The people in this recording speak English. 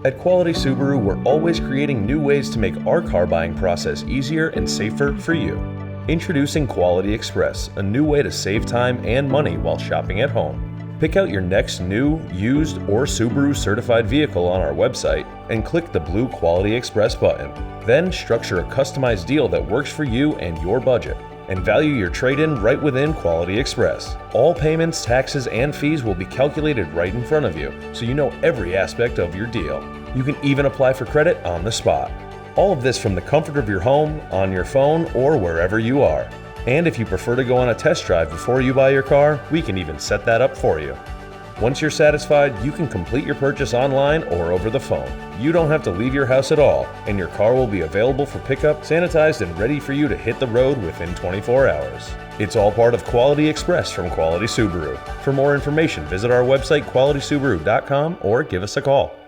At Quality Subaru, we're always creating new ways to make our car buying process easier and safer for you. Introducing Quality Express, a new way to save time and money while shopping at home. Pick out your next new, used, or Subaru certified vehicle on our website and click the blue Quality Express button. Then structure a customized deal that works for you and your budget, and value your trade-in right within Quality Express. All payments, taxes, and fees will be calculated right in front of you, so you know every aspect of your deal. You can even apply for credit on the spot. All of this from the comfort of your home, on your phone, or wherever you are. And if you prefer to go on a test drive before you buy your car, we can even set that up for you. Once you're satisfied, you can complete your purchase online or over the phone. You don't have to leave your house at all, and your car will be available for pickup, sanitized, and ready for you to hit the road within 24 hours. It's all part of Quality Express from Quality Subaru. For more information, visit our website qualitysubaru.com or give us a call.